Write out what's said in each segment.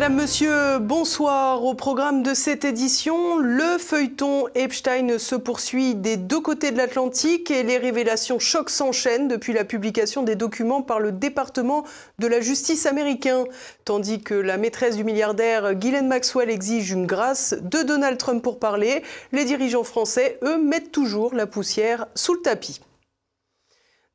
Mesdames, Messieurs, bonsoir. Au programme de cette édition, le feuilleton Epstein se poursuit des deux côtés de l'Atlantique et les révélations chocs s'enchaînent depuis la publication des documents par le département de la justice américain. Tandis que la maîtresse du milliardaire Ghislaine Maxwell exige une grâce de Donald Trump pour parler, les dirigeants français, eux, mettent toujours la poussière sous le tapis.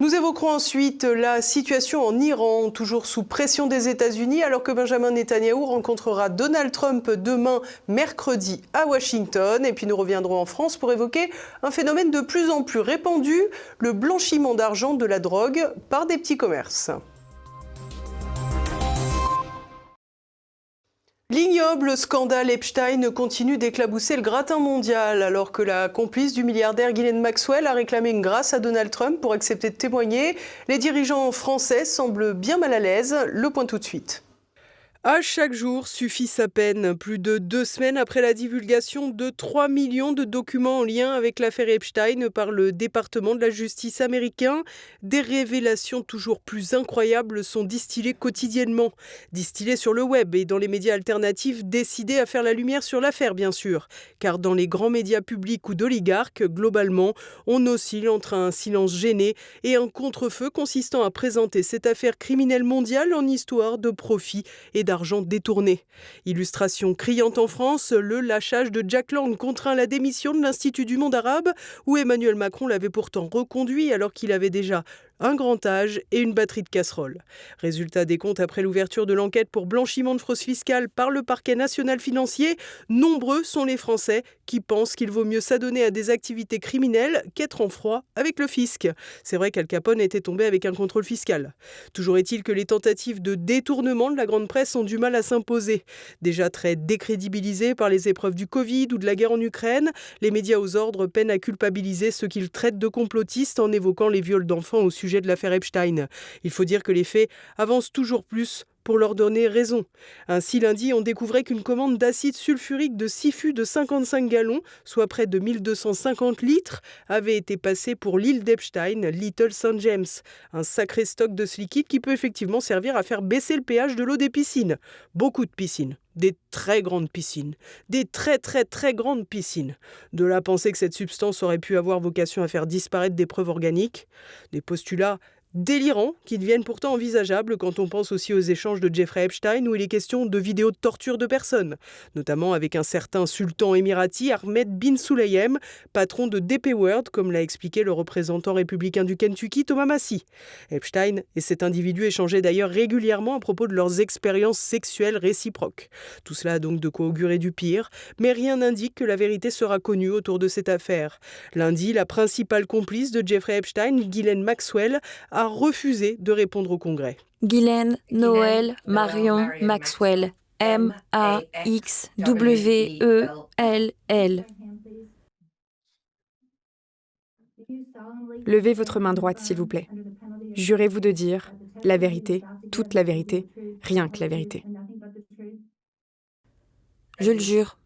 Nous évoquerons ensuite la situation en Iran, toujours sous pression des États-Unis, alors que Benjamin Netanyahou rencontrera Donald Trump demain, mercredi, à Washington. Et puis nous reviendrons en France pour évoquer un phénomène de plus en plus répandu, le blanchiment d'argent de la drogue par des petits commerces. L'ignoble scandale Epstein continue d'éclabousser le gratin mondial alors que la complice du milliardaire Ghislaine Maxwell a réclamé une grâce à Donald Trump pour accepter de témoigner. Les dirigeants français semblent bien mal à l'aise. Le point tout de suite. À chaque jour suffit sa peine. Plus de 2 semaines après la divulgation de 3 millions de documents en lien avec l'affaire Epstein par le département de la justice américain, des révélations toujours plus incroyables sont distillées quotidiennement. Distillées sur le web et dans les médias alternatifs décidés à faire la lumière sur l'affaire, bien sûr. Car dans les grands médias publics ou d'oligarques, globalement, on oscille entre un silence gêné et un contre-feu consistant à présenter cette affaire criminelle mondiale en histoire de profit et d'argent détourné. Illustration criante en France, le lâchage de Jack Lang contraint à la démission de l'Institut du monde arabe, où Emmanuel Macron l'avait pourtant reconduit alors qu'il avait déjà un grand âge et une batterie de casseroles. Résultat des comptes après l'ouverture de l'enquête pour blanchiment de fraude fiscale par le parquet national financier, nombreux sont les Français qui pensent qu'il vaut mieux s'adonner à des activités criminelles qu'être en froid avec le fisc. C'est vrai qu'Al Capone était tombé avec un contrôle fiscal. Toujours est-il que les tentatives de détournement de la grande presse ont du mal à s'imposer. Déjà très décrédibilisés par les épreuves du Covid ou de la guerre en Ukraine, les médias aux ordres peinent à culpabiliser ceux qu'ils traitent de complotistes en évoquant les viols d'enfants au sujet de l'affaire Epstein. Il faut dire que les faits avancent toujours plus pour leur donner raison. Ainsi, lundi, on découvrait qu'une commande d'acide sulfurique de 6 fûts de 55 gallons, soit près de 1250 litres, avait été passée pour l'île d'Epstein, Little St. James. Un sacré stock de ce liquide qui peut effectivement servir à faire baisser le pH de l'eau des piscines. Beaucoup de piscines. Des très grandes piscines. Des très grandes piscines. De là à penser que cette substance aurait pu avoir vocation à faire disparaître des preuves organiques. Des postulats délirants qui deviennent pourtant envisageables quand on pense aussi aux échanges de Jeffrey Epstein où il est question de vidéos de torture de personnes, notamment avec un certain sultan émirati Ahmed bin Sulayem, patron de DP World, comme l'a expliqué le représentant républicain du Kentucky, Thomas Massie. Epstein et cet individu échangeaient d'ailleurs régulièrement à propos de leurs expériences sexuelles réciproques. Tout cela a donc de quoi augurer du pire, mais rien n'indique que la vérité sera connue autour de cette affaire. Lundi, la principale complice de Jeffrey Epstein, Ghislaine Maxwell, a refusé de répondre au Congrès. Ghislaine Noël Marion Maxwell, M-A-X-W-E-L-L. Levez votre main droite, s'il vous plaît. Jurez-vous de dire la vérité, toute la vérité, rien que la vérité. Je le jure.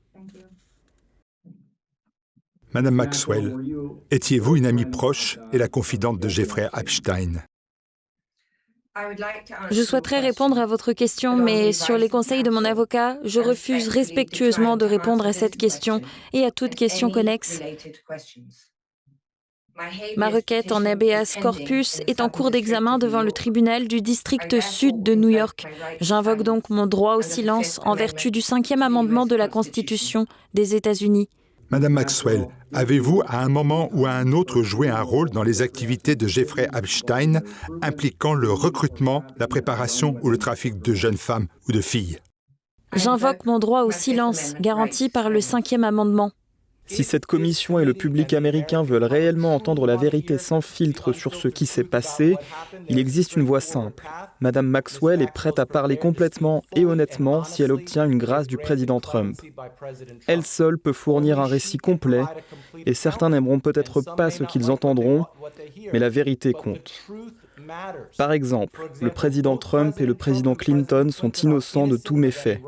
Madame Maxwell, étiez-vous une amie proche et la confidente de Jeffrey Epstein? Je souhaiterais répondre à votre question, mais sur les conseils de mon avocat, je refuse respectueusement de répondre à cette question et à toute question connexe. Ma requête en habeas corpus est en cours d'examen devant le tribunal du district sud de New York. J'invoque donc mon droit au silence en vertu du 5e amendement de la Constitution des États-Unis. Madame Maxwell, avez-vous à un moment ou à un autre joué un rôle dans les activités de Jeffrey Epstein impliquant le recrutement, la préparation ou le trafic de jeunes femmes ou de filles? J'invoque mon droit au silence, garanti par le 5e amendement. Si cette commission et le public américain veulent réellement entendre la vérité sans filtre sur ce qui s'est passé, il existe une voie simple. Madame Maxwell est prête à parler complètement et honnêtement si elle obtient une grâce du président Trump. Elle seule peut fournir un récit complet, et certains n'aimeront peut-être pas ce qu'ils entendront, mais la vérité compte. Par exemple, le président Trump et le président Clinton sont innocents de tous méfaits.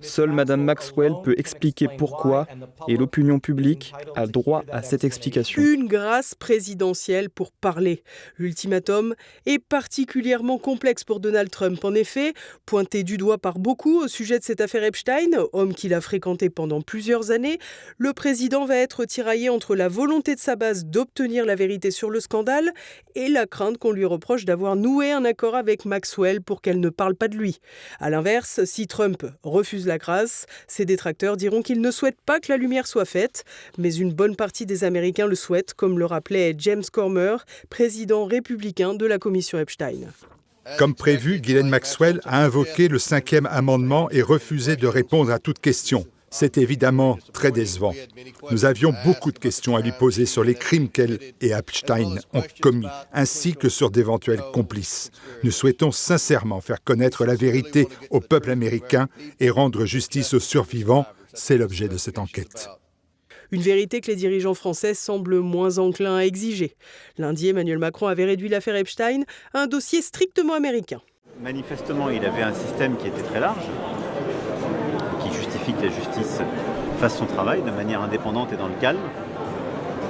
Seule Madame Maxwell peut expliquer pourquoi, et l'opinion publique a droit à cette explication. Une grâce présidentielle pour parler. L'ultimatum est particulièrement complexe pour Donald Trump. En effet, pointé du doigt par beaucoup au sujet de cette affaire Epstein, homme qu'il a fréquenté pendant plusieurs années, le président va être tiraillé entre la volonté de sa base d'obtenir la vérité sur le scandale et la crainte qu'on lui reproche d'avoir noué un accord avec Maxwell pour qu'elle ne parle pas de lui. À l'inverse, si Trump refuse la grâce, ses détracteurs diront qu'ils ne souhaitent pas que la lumière soit faite, mais une bonne partie des Américains le souhaitent, comme le rappelait James Comer, président républicain de la commission Epstein. Comme prévu, Ghislaine Maxwell a invoqué le 5e amendement et refusé de répondre à toute question. C'est évidemment très décevant. Nous avions beaucoup de questions à lui poser sur les crimes qu'elle et Epstein ont commis, ainsi que sur d'éventuels complices. Nous souhaitons sincèrement faire connaître la vérité au peuple américain et rendre justice aux survivants. C'est l'objet de cette enquête. Une vérité que les dirigeants français semblent moins enclins à exiger. Lundi, Emmanuel Macron avait réduit l'affaire Epstein à un dossier strictement américain. Manifestement, il avait un système qui était très large, qui justifie que la justice fasse son travail de manière indépendante et dans le calme.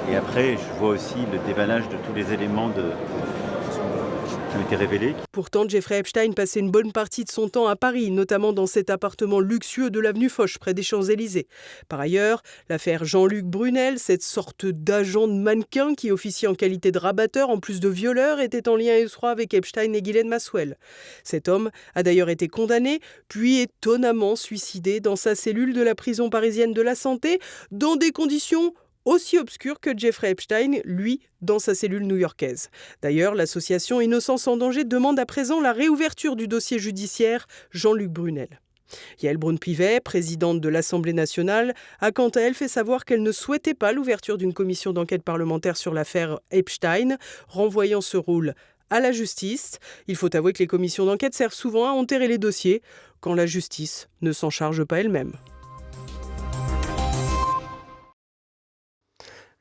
Et après, je vois aussi le déballage de tous les éléments qui ont été révélés. Pourtant, Jeffrey Epstein passait une bonne partie de son temps à Paris, notamment dans cet appartement luxueux de l'avenue Foch, près des Champs-Élysées. Par ailleurs, l'affaire Jean-Luc Brunel, cette sorte d'agent de mannequin qui officie en qualité de rabatteur en plus de violeur, était en lien étroit avec Epstein et Ghislaine Maxwell. Cet homme a d'ailleurs été condamné, puis étonnamment suicidé dans sa cellule de la prison parisienne de la Santé, dans des conditions aussi obscur que Jeffrey Epstein, lui, dans sa cellule new-yorkaise. D'ailleurs, l'association Innocence en danger demande à présent la réouverture du dossier judiciaire Jean-Luc Brunel. Yael Braun-Pivet, présidente de l'Assemblée nationale, a quant à elle fait savoir qu'elle ne souhaitait pas l'ouverture d'une commission d'enquête parlementaire sur l'affaire Epstein, renvoyant ce rôle à la justice. Il faut avouer que les commissions d'enquête servent souvent à enterrer les dossiers quand la justice ne s'en charge pas elle-même.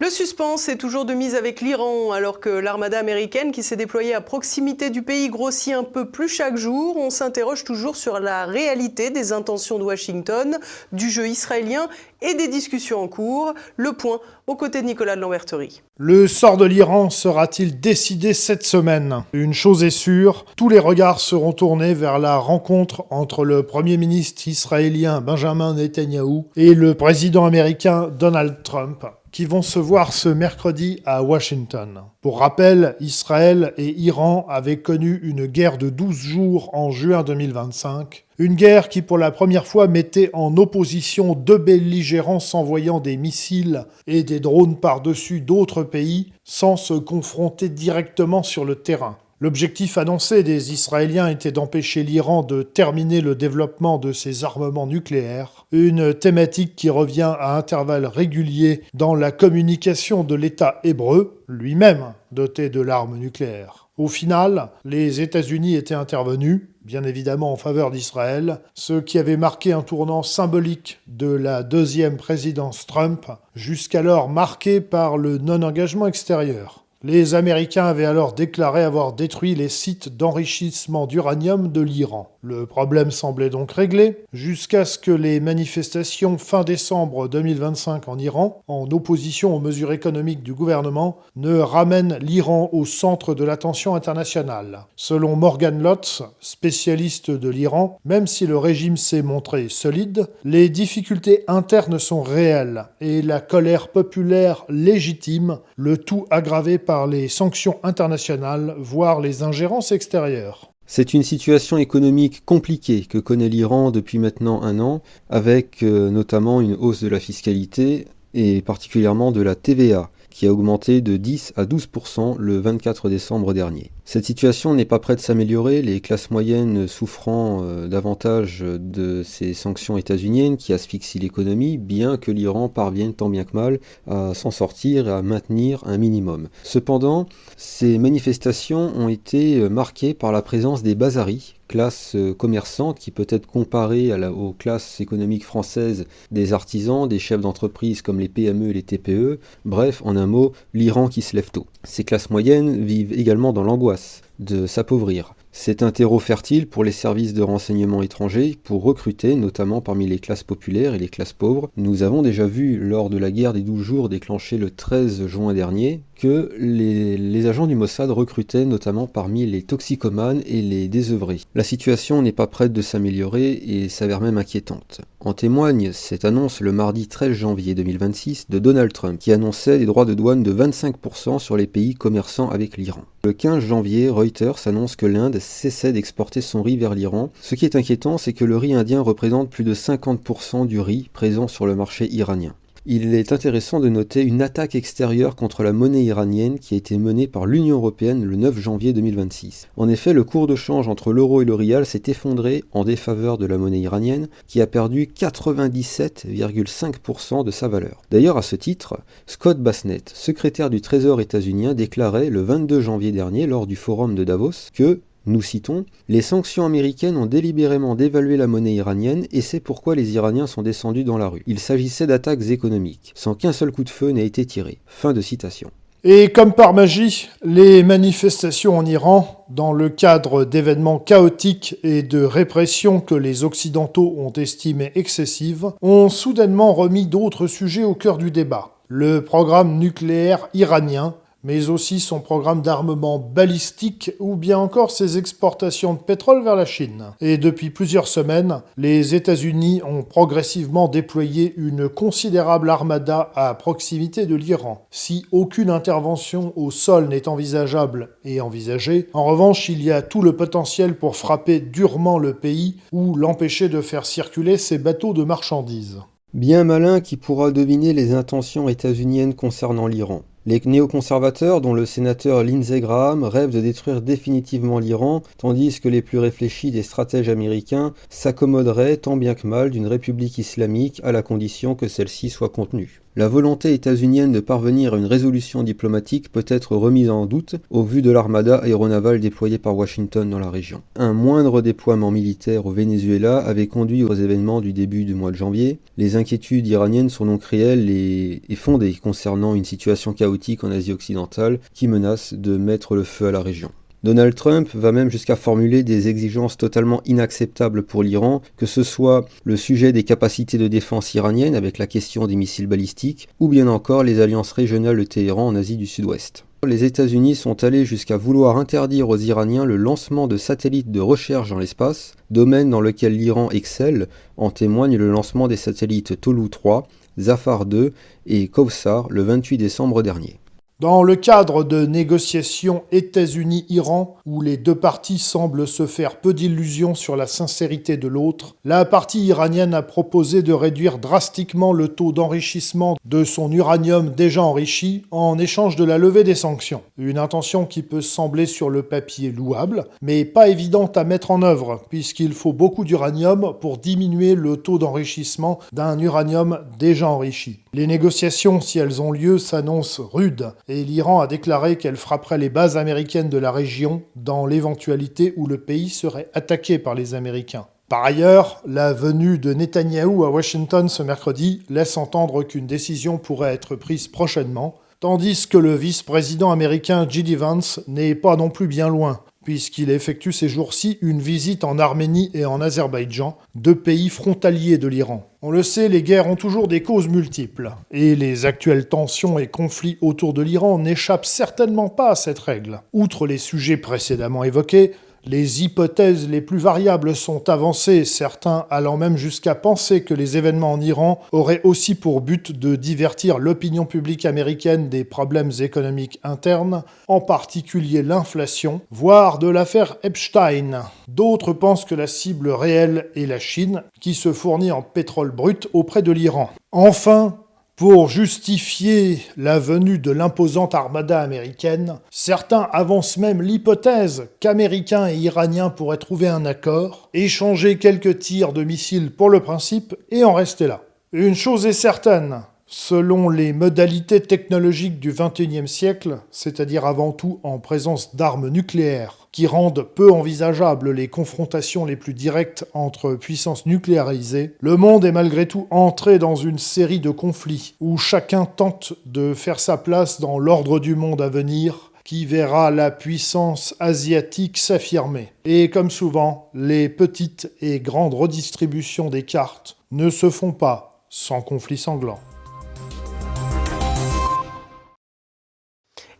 Le suspense est toujours de mise avec l'Iran, alors que l'armada américaine qui s'est déployée à proximité du pays grossit un peu plus chaque jour. On s'interroge toujours sur la réalité des intentions de Washington, du jeu israélien et des discussions en cours. Le point aux côtés de Nicolas de Lamberterie. Le sort de l'Iran sera-t-il décidé cette semaine ? Une chose est sûre, tous les regards seront tournés vers la rencontre entre le Premier ministre israélien Benjamin Netanyahou et le président américain Donald Trump, qui vont se voir ce mercredi à Washington. Pour rappel, Israël et Iran avaient connu une guerre de 12 jours en juin 2025. Une guerre qui, pour la première fois, mettait en opposition deux belligérants s'envoyant des missiles et des drones par-dessus d'autres pays sans se confronter directement sur le terrain. L'objectif annoncé des Israéliens était d'empêcher l'Iran de terminer le développement de ses armements nucléaires, une thématique qui revient à intervalles réguliers dans la communication de l'État hébreu, lui-même doté de l'arme nucléaire. Au final, les États-Unis étaient intervenus, bien évidemment en faveur d'Israël, ce qui avait marqué un tournant symbolique de la deuxième présidence Trump, jusqu'alors marquée par le non-engagement extérieur. Les Américains avaient alors déclaré avoir détruit les sites d'enrichissement d'uranium de l'Iran. Le problème semblait donc réglé, jusqu'à ce que les manifestations fin décembre 2025 en Iran, en opposition aux mesures économiques du gouvernement, ne ramènent l'Iran au centre de l'attention internationale. Selon Morgan Lotz, spécialiste de l'Iran, même si le régime s'est montré solide, les difficultés internes sont réelles et la colère populaire légitime, le tout aggravé par les sanctions internationales, voire les ingérences extérieures. C'est une situation économique compliquée que connaît l'Iran depuis maintenant un an, avec notamment une hausse de la fiscalité et particulièrement de la TVA, qui a augmenté de 10 à 12% le 24 décembre dernier. Cette situation n'est pas prête de s'améliorer, les classes moyennes souffrant davantage de ces sanctions états-uniennes qui asphyxient l'économie, bien que l'Iran parvienne tant bien que mal à s'en sortir et à maintenir un minimum. Cependant, ces manifestations ont été marquées par la présence des bazaris, classe commerçante qui peut être comparée aux classes économiques françaises des artisans, des chefs d'entreprise comme les PME et les TPE, bref, en un mot, l'Iran qui se lève tôt. Ces classes moyennes vivent également dans l'angoisse de s'appauvrir. C'est un terreau fertile pour les services de renseignement étrangers pour recruter, notamment parmi les classes populaires et les classes pauvres. Nous avons déjà vu, lors de la guerre des 12 jours déclenchée le 13 juin dernier, que les agents du Mossad recrutaient notamment parmi les toxicomanes et les désœuvrés. La situation n'est pas prête de s'améliorer et s'avère même inquiétante. En témoigne cette annonce le mardi 13 janvier 2026 de Donald Trump qui annonçait des droits de douane de 25% sur les pays commerçants avec l'Iran. Le 15 janvier, Reuters annonce que l'Inde cessait d'exporter son riz vers l'Iran. Ce qui est inquiétant, c'est que le riz indien représente plus de 50% du riz présent sur le marché iranien. Il est intéressant de noter une attaque extérieure contre la monnaie iranienne qui a été menée par l'Union européenne le 9 janvier 2026. En effet, le cours de change entre l'euro et le rial s'est effondré en défaveur de la monnaie iranienne qui a perdu 97,5% de sa valeur. D'ailleurs, à ce titre, Scott Bassnett, secrétaire du Trésor états-unien, déclarait le 22 janvier dernier lors du forum de Davos que nous citons, « Les sanctions américaines ont délibérément dévalué la monnaie iranienne et c'est pourquoi les Iraniens sont descendus dans la rue. Il s'agissait d'attaques économiques, sans qu'un seul coup de feu n'ait été tiré. » Fin de citation. Et comme par magie, les manifestations en Iran, dans le cadre d'événements chaotiques et de répression que les Occidentaux ont estimées excessives, ont soudainement remis d'autres sujets au cœur du débat. Le programme nucléaire iranien, mais aussi son programme d'armement balistique ou bien encore ses exportations de pétrole vers la Chine. Et depuis plusieurs semaines, les États-Unis ont progressivement déployé une considérable armada à proximité de l'Iran. Si aucune intervention au sol n'est envisageable et envisagée, en revanche, il y a tout le potentiel pour frapper durement le pays ou l'empêcher de faire circuler ses bateaux de marchandises. Bien malin qui pourra deviner les intentions états-uniennes concernant l'Iran. Les néoconservateurs, dont le sénateur Lindsey Graham, rêvent de détruire définitivement l'Iran, tandis que les plus réfléchis des stratèges américains s'accommoderaient tant bien que mal d'une république islamique à la condition que celle-ci soit contenue. La volonté états-unienne de parvenir à une résolution diplomatique peut être remise en doute au vu de l'armada aéronavale déployée par Washington dans la région. Un moindre déploiement militaire au Venezuela avait conduit aux événements du début du mois de janvier. Les inquiétudes iraniennes sont donc réelles et fondées concernant une situation chaotique en Asie occidentale qui menace de mettre le feu à la région. Donald Trump va même jusqu'à formuler des exigences totalement inacceptables pour l'Iran, que ce soit le sujet des capacités de défense iraniennes avec la question des missiles balistiques, ou bien encore les alliances régionales de Téhéran en Asie du Sud-Ouest. Les États-Unis sont allés jusqu'à vouloir interdire aux Iraniens le lancement de satellites de recherche dans l'espace, domaine dans lequel l'Iran excelle, en témoigne le lancement des satellites Tolu 3, Zafar 2 et Kawsar le 28 décembre dernier. Dans le cadre de négociations États-Unis-Iran, où les deux parties semblent se faire peu d'illusions sur la sincérité de l'autre, la partie iranienne a proposé de réduire drastiquement le taux d'enrichissement de son uranium déjà enrichi en échange de la levée des sanctions. Une intention qui peut sembler sur le papier louable, mais pas évidente à mettre en œuvre, puisqu'il faut beaucoup d'uranium pour diminuer le taux d'enrichissement d'un uranium déjà enrichi. Les négociations, si elles ont lieu, s'annoncent rudes, et l'Iran a déclaré qu'elle frapperait les bases américaines de la région dans l'éventualité où le pays serait attaqué par les Américains. Par ailleurs, la venue de Netanyahou à Washington ce mercredi laisse entendre qu'une décision pourrait être prise prochainement, tandis que le vice-président américain J.D. Vance n'est pas non plus bien loin, puisqu'il effectue ces jours-ci une visite en Arménie et en Azerbaïdjan, deux pays frontaliers de l'Iran. On le sait, les guerres ont toujours des causes multiples, et les actuelles tensions et conflits autour de l'Iran n'échappent certainement pas à cette règle. Outre les sujets précédemment évoqués, les hypothèses les plus variables sont avancées, certains allant même jusqu'à penser que les événements en Iran auraient aussi pour but de divertir l'opinion publique américaine des problèmes économiques internes, en particulier l'inflation, voire de l'affaire Epstein. D'autres pensent que la cible réelle est la Chine, qui se fournit en pétrole brut auprès de l'Iran. Enfin, pour justifier la venue de l'imposante armada américaine, certains avancent même l'hypothèse qu'Américains et Iraniens pourraient trouver un accord, échanger quelques tirs de missiles pour le principe et en rester là. Une chose est certaine, selon les modalités technologiques du XXIe siècle, c'est-à-dire avant tout en présence d'armes nucléaires, qui rendent peu envisageables les confrontations les plus directes entre puissances nucléarisées, le monde est malgré tout entré dans une série de conflits où chacun tente de faire sa place dans l'ordre du monde à venir qui verra la puissance asiatique s'affirmer. Et comme souvent, les petites et grandes redistributions des cartes ne se font pas sans conflit sanglant.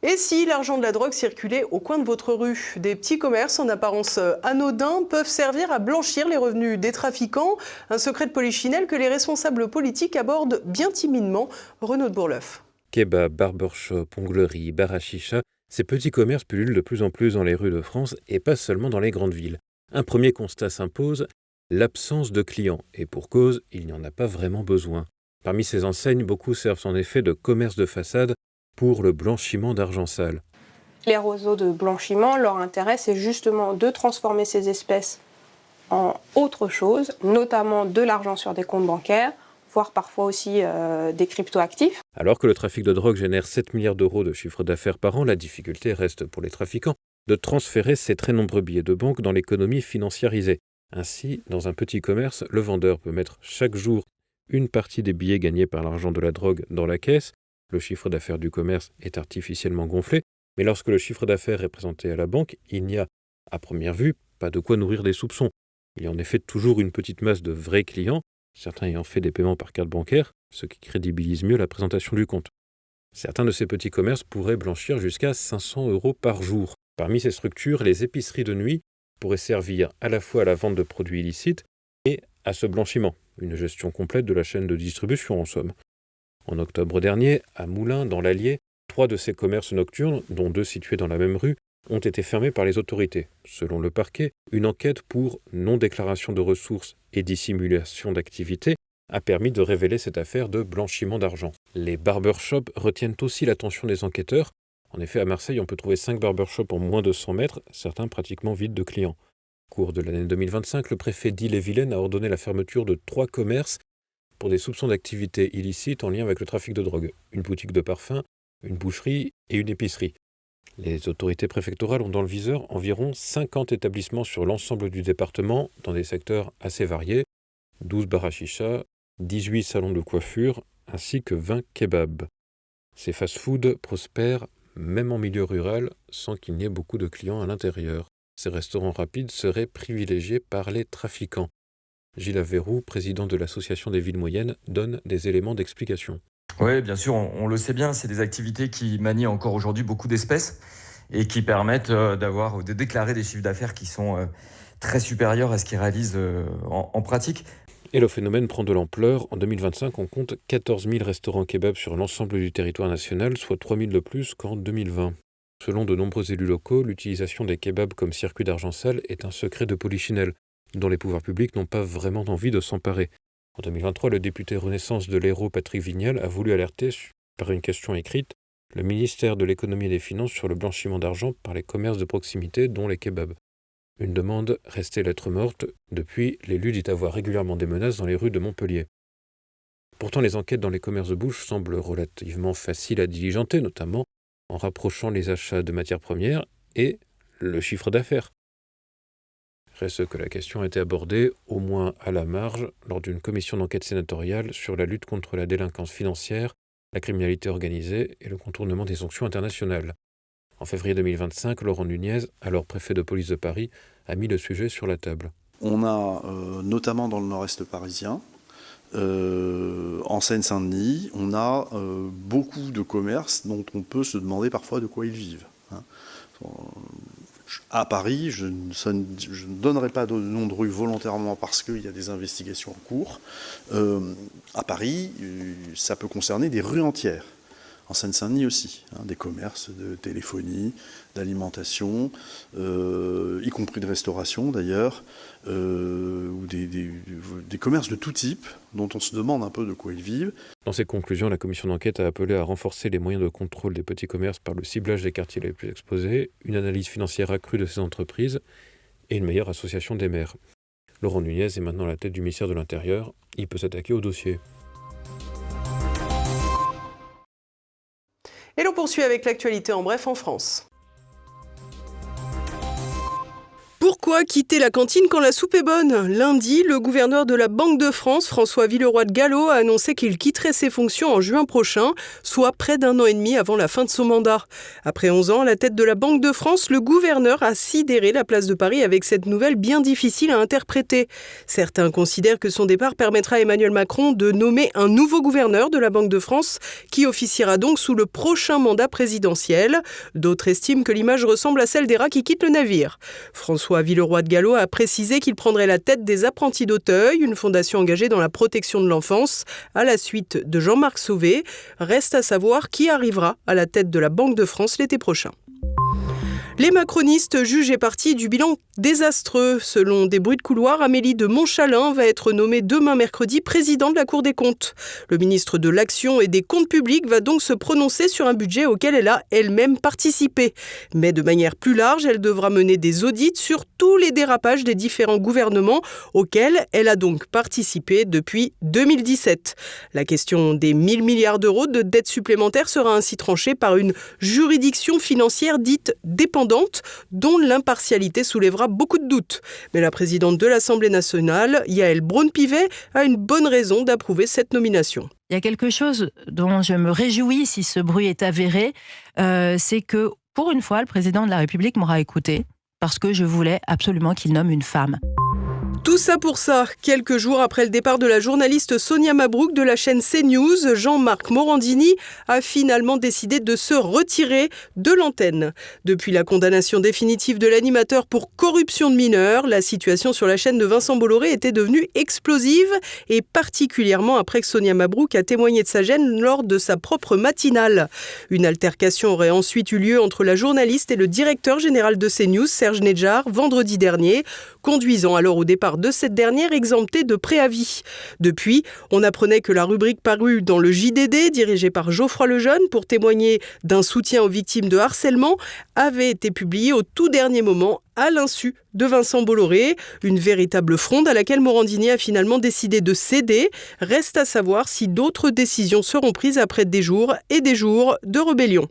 Et si l'argent de la drogue circulait au coin de votre rue? Des petits commerces en apparence anodins peuvent servir à blanchir les revenus des trafiquants. Un secret de polichinelle que les responsables politiques abordent bien timidement. Renaud de Bourleuf. Kebab, barbershop, onglerie, bar à chicha, ces petits commerces pullulent de plus en plus dans les rues de France et pas seulement dans les grandes villes. Un premier constat s'impose, l'absence de clients. Et pour cause, il n'y en a pas vraiment besoin. Parmi ces enseignes, beaucoup servent en effet de commerce de façade pour le blanchiment d'argent sale. Les réseaux de blanchiment, leur intérêt, c'est justement de transformer ces espèces en autre chose, notamment de l'argent sur des comptes bancaires, voire parfois aussi des cryptoactifs. Alors que le trafic de drogue génère 7 milliards d'euros de chiffre d'affaires par an, la difficulté reste pour les trafiquants de transférer ces très nombreux billets de banque dans l'économie financiarisée. Ainsi, dans un petit commerce, le vendeur peut mettre chaque jour une partie des billets gagnés par l'argent de la drogue dans la caisse. Le chiffre d'affaires du commerce est artificiellement gonflé, mais lorsque le chiffre d'affaires est présenté à la banque, il n'y a, à première vue, pas de quoi nourrir des soupçons. Il y a en effet toujours une petite masse de vrais clients, certains ayant fait des paiements par carte bancaire, ce qui crédibilise mieux la présentation du compte. Certains de ces petits commerces pourraient blanchir jusqu'à 500 € par jour. Parmi ces structures, les épiceries de nuit pourraient servir à la fois à la vente de produits illicites et à ce blanchiment, une gestion complète de la chaîne de distribution en somme. En octobre dernier, à Moulins, dans l'Allier, 3 de ces commerces nocturnes, dont 2 situés dans la même rue, ont été fermés par les autorités. Selon le parquet, une enquête pour non-déclaration de ressources et dissimulation d'activité a permis de révéler cette affaire de blanchiment d'argent. Les barbershops retiennent aussi l'attention des enquêteurs. En effet, à Marseille, on peut trouver 5 barbershops en moins de 100 mètres, certains pratiquement vides de clients. Au cours de l'année 2025, le préfet d'Ille-et-Vilaine a ordonné la fermeture de 3 commerces pour des soupçons d'activité illicite en lien avec le trafic de drogue. Une boutique de parfum, une boucherie et une épicerie. Les autorités préfectorales ont dans le viseur environ 50 établissements sur l'ensemble du département, dans des secteurs assez variés, 12 bars à chicha, 18 salons de coiffure, ainsi que 20 kebabs. Ces fast-foods prospèrent, même en milieu rural, sans qu'il n'y ait beaucoup de clients à l'intérieur. Ces restaurants rapides seraient privilégiés par les trafiquants. Gilles Averroux, président de l'Association des villes moyennes, donne des éléments d'explication. Oui, bien sûr, on le sait bien, c'est des activités qui manient encore aujourd'hui beaucoup d'espèces et qui permettent de déclarer des chiffres d'affaires qui sont très supérieurs à ce qu'ils réalisent en pratique. Et le phénomène prend de l'ampleur. En 2025, on compte 14 000 restaurants kebabs sur l'ensemble du territoire national, soit 3 000 de plus qu'en 2020. Selon de nombreux élus locaux, l'utilisation des kebabs comme circuit d'argent sale est un secret de polichinelle, dont les pouvoirs publics n'ont pas vraiment envie de s'emparer. En 2023, le député Renaissance de l'Hérault, Patrick Vignal, a voulu alerter, par une question écrite, le ministère de l'Économie et des Finances sur le blanchiment d'argent par les commerces de proximité, dont les kebabs. Une demande restée lettre morte. Depuis, l'élu dit avoir régulièrement des menaces dans les rues de Montpellier. Pourtant, les enquêtes dans les commerces de bouche semblent relativement faciles à diligenter, notamment en rapprochant les achats de matières premières et le chiffre d'affaires. Reste que la question a été abordée, au moins à la marge, lors d'une commission d'enquête sénatoriale sur la lutte contre la délinquance financière, la criminalité organisée et le contournement des sanctions internationales. En février 2025, Laurent Nunez, alors préfet de police de Paris, a mis le sujet sur la table. On a, notamment dans le nord-est parisien, en Seine-Saint-Denis, on a beaucoup de commerces dont on peut se demander parfois de quoi ils vivent. À Paris, je ne donnerai pas de nom de rue volontairement parce qu'il y a des investigations en cours. À Paris, ça peut concerner des rues entières. En Seine-Saint-Denis aussi, des commerces de téléphonie, d'alimentation, y compris de restauration d'ailleurs, ou des commerces de tout type dont on se demande un peu de quoi ils vivent. Dans ses conclusions, la commission d'enquête a appelé à renforcer les moyens de contrôle des petits commerces par le ciblage des quartiers les plus exposés, une analyse financière accrue de ces entreprises et une meilleure association des maires. Laurent Nunez est maintenant à la tête du ministère de l'Intérieur. Il peut s'attaquer au dossier. Et l'on poursuit avec l'actualité en bref en France. Pour Pourquoi quitter la cantine quand la soupe est bonne ? Lundi, le gouverneur de la Banque de France, François Villeroy de Galhau, a annoncé qu'il quitterait ses fonctions en juin prochain, soit près d'1 an et demi avant la fin de son mandat. Après 11 ans à la tête de la Banque de France, le gouverneur a sidéré la place de Paris avec cette nouvelle bien difficile à interpréter. Certains considèrent que son départ permettra à Emmanuel Macron de nommer un nouveau gouverneur de la Banque de France qui officiera donc sous le prochain mandat présidentiel. D'autres estiment que l'image ressemble à celle des rats qui quittent le navire. François Villeroy de Galhau a précisé qu'il prendrait la tête des Apprentis d'Auteuil, une fondation engagée dans la protection de l'enfance, à la suite de Jean-Marc Sauvé. Reste à savoir qui arrivera à la tête de la Banque de France l'été prochain. Les macronistes jugent et partis du bilan désastreux. Selon des bruits de couloir, Amélie de Montchalin va être nommée demain mercredi président de la Cour des comptes. Le ministre de l'Action et des Comptes publics va donc se prononcer sur un budget auquel elle a elle-même participé. Mais de manière plus large, elle devra mener des audits sur tous les dérapages des différents gouvernements auxquels elle a donc participé depuis 2017. La question des 1 000 milliards d'euros de dettes supplémentaires sera ainsi tranchée par une juridiction financière dite dépendante, dont l'impartialité soulèvera beaucoup de doutes. Mais la présidente de l'Assemblée nationale, Yaël Braun-Pivet, a une bonne raison d'approuver cette nomination. Il y a quelque chose dont je me réjouis si ce bruit est avéré, c'est que pour une fois, le président de la République m'aura écouté parce que je voulais absolument qu'il nomme une femme. Tout ça pour ça. Quelques jours après le départ de la journaliste Sonia Mabrouk de la chaîne CNews, Jean-Marc Morandini a finalement décidé de se retirer de l'antenne. Depuis la condamnation définitive de l'animateur pour corruption de mineurs, la situation sur la chaîne de Vincent Bolloré était devenue explosive, et particulièrement après que Sonia Mabrouk a témoigné de sa gêne lors de sa propre matinale. Une altercation aurait ensuite eu lieu entre la journaliste et le directeur général de CNews, Serge Nedjar, vendredi dernier, conduisant alors au départ de cette dernière exemptée de préavis. Depuis, on apprenait que la rubrique parue dans le JDD, dirigée par Geoffroy Lejeune pour témoigner d'un soutien aux victimes de harcèlement, avait été publiée au tout dernier moment à l'insu de Vincent Bolloré. Une véritable fronde à laquelle Morandini a finalement décidé de céder. Reste à savoir si d'autres décisions seront prises après des jours et des jours de rébellion.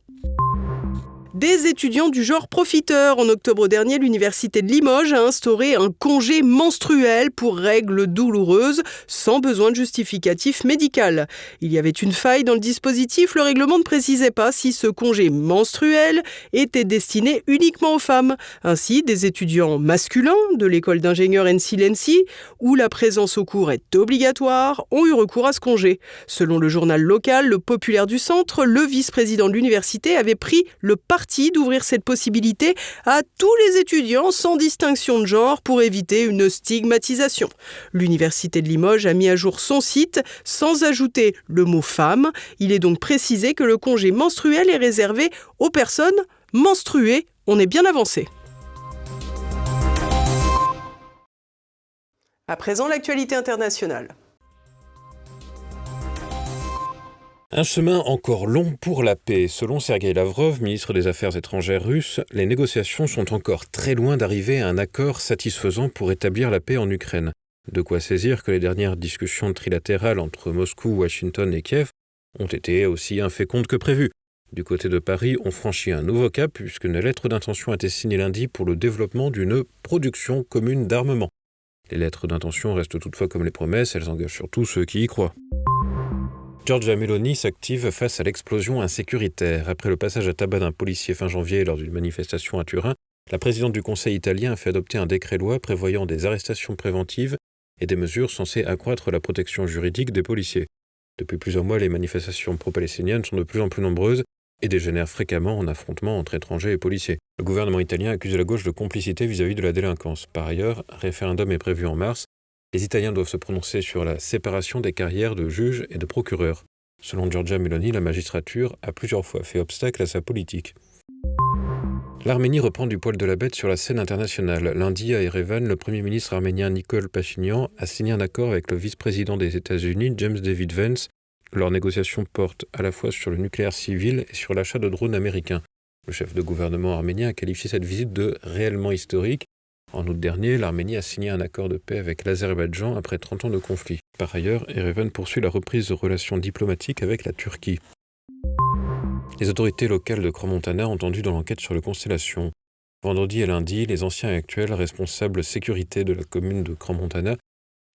Des étudiants du genre profiteur. En octobre dernier, l'université de Limoges a instauré un congé menstruel pour règles douloureuses, sans besoin de justificatif médical. Il y avait une faille dans le dispositif. Le règlement ne précisait pas si ce congé menstruel était destiné uniquement aux femmes. Ainsi, des étudiants masculins de l'école d'ingénieurs NC-Lency, où la présence au cours est obligatoire, ont eu recours à ce congé. Selon le journal local, Le Populaire du Centre, le vice-président de l'université avait pris le parti d'ouvrir cette possibilité à tous les étudiants sans distinction de genre pour éviter une stigmatisation. L'université de Limoges a mis à jour son site sans ajouter le mot femme. Il est donc précisé que le congé menstruel est réservé aux personnes menstruées. On est bien avancé. À présent, l'actualité internationale. Un chemin encore long pour la paix. Selon Sergueï Lavrov, ministre des Affaires étrangères russe, les négociations sont encore très loin d'arriver à un accord satisfaisant pour établir la paix en Ukraine. De quoi saisir que les dernières discussions trilatérales entre Moscou, Washington et Kiev ont été aussi infécondes que prévu. Du côté de Paris, on franchit un nouveau cap puisqu'une lettre d'intention a été signée lundi pour le développement d'une production commune d'armement. Les lettres d'intention restent toutefois comme les promesses, elles engagent surtout ceux qui y croient. Giorgia Meloni s'active face à l'explosion insécuritaire. Après le passage à tabac d'un policier fin janvier lors d'une manifestation à Turin, la présidente du Conseil italien a fait adopter un décret-loi prévoyant des arrestations préventives et des mesures censées accroître la protection juridique des policiers. Depuis plusieurs mois, les manifestations pro-palestiniennes sont de plus en plus nombreuses et dégénèrent fréquemment en affrontements entre étrangers et policiers. Le gouvernement italien accuse la gauche de complicité vis-à-vis de la délinquance. Par ailleurs, un référendum est prévu en mars. Les Italiens doivent se prononcer sur la séparation des carrières de juges et de procureurs. Selon Giorgia Meloni, la magistrature a plusieurs fois fait obstacle à sa politique. L'Arménie reprend du poil de la bête sur la scène internationale. Lundi, à Erevan, le Premier ministre arménien Nikol Pachinian a signé un accord avec le vice-président des États-Unis, James David Vance. Leurs négociations portent à la fois sur le nucléaire civil et sur l'achat de drones américains. Le chef de gouvernement arménien a qualifié cette visite de réellement historique. En août dernier, l'Arménie a signé un accord de paix avec l'Azerbaïdjan après 30 ans de conflit. Par ailleurs, Erevan poursuit la reprise de relations diplomatiques avec la Turquie. Les autorités locales de Crans-Montana ont entendu dans l'enquête sur le Constellation. Vendredi et lundi, les anciens et actuels responsables sécurité de la commune de Crans-Montana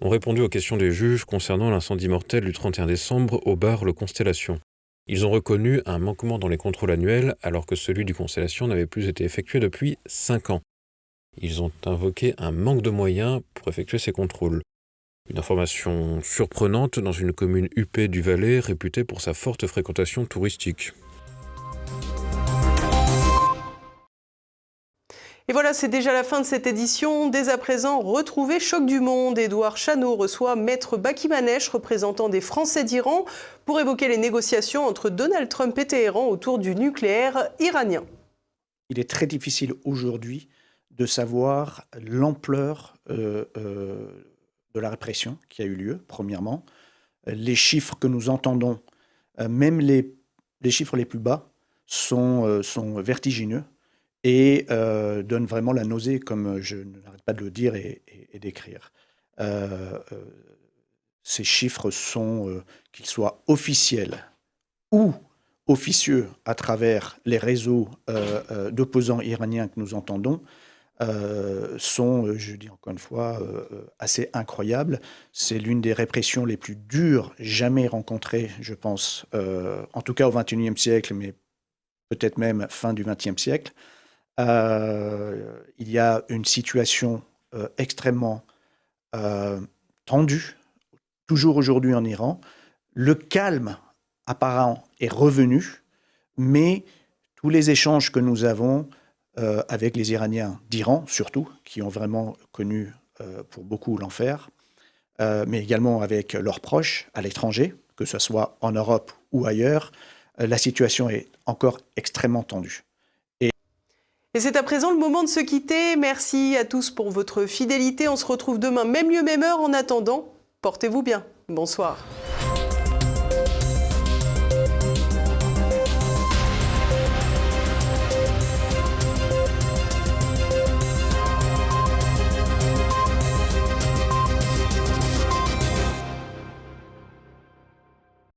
ont répondu aux questions des juges concernant l'incendie mortel du 31 décembre au bar Le Constellation. Ils ont reconnu un manquement dans les contrôles annuels alors que celui du Constellation n'avait plus été effectué depuis 5 ans. Ils ont invoqué un manque de moyens pour effectuer ces contrôles. Une information surprenante dans une commune huppée du Valais réputée pour sa forte fréquentation touristique. Et voilà, c'est déjà la fin de cette édition. Dès à présent, retrouvez Choc du Monde. Édouard Chano reçoit Maître Baki Manesh, représentant des Français d'Iran, pour évoquer les négociations entre Donald Trump et Téhéran autour du nucléaire iranien. Il est très difficile aujourd'hui de savoir l'ampleur de la répression qui a eu lieu, premièrement. Les chiffres que nous entendons, même les chiffres les plus bas, sont vertigineux. Et donne vraiment la nausée, comme je n'arrête pas de le dire et d'écrire. Ces chiffres sont, qu'ils soient officiels ou officieux à travers les réseaux d'opposants iraniens que nous entendons, sont, je dis encore une fois, assez incroyables. C'est l'une des répressions les plus dures jamais rencontrées, je pense, en tout cas au XXIe siècle, mais peut-être même fin du XXe siècle. Il y a une situation extrêmement tendue, toujours aujourd'hui en Iran. Le calme apparent est revenu, mais tous les échanges que nous avons avec les Iraniens d'Iran, surtout, qui ont vraiment connu pour beaucoup l'enfer, mais également avec leurs proches à l'étranger, que ce soit en Europe ou ailleurs, la situation est encore extrêmement tendue. Et c'est à présent le moment de se quitter. Merci à tous pour votre fidélité. On se retrouve demain, même lieu, même heure. En attendant, portez-vous bien. Bonsoir.